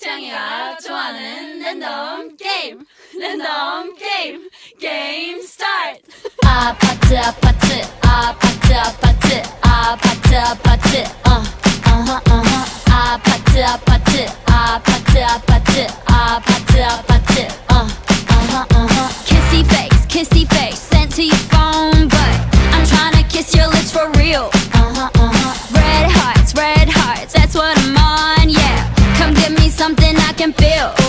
태양이가 좋아하는 랜덤 게임 랜덤 게임 게임 스타트 아파트 아파트 아파트 아파트 아파트 아파트 아파트 아파트 아파트 아파트 아파트 아파트 kissy face sent to your phone but I'm tryna kiss your lips for real red hearts that's what I'm on yeah come give me something I can feel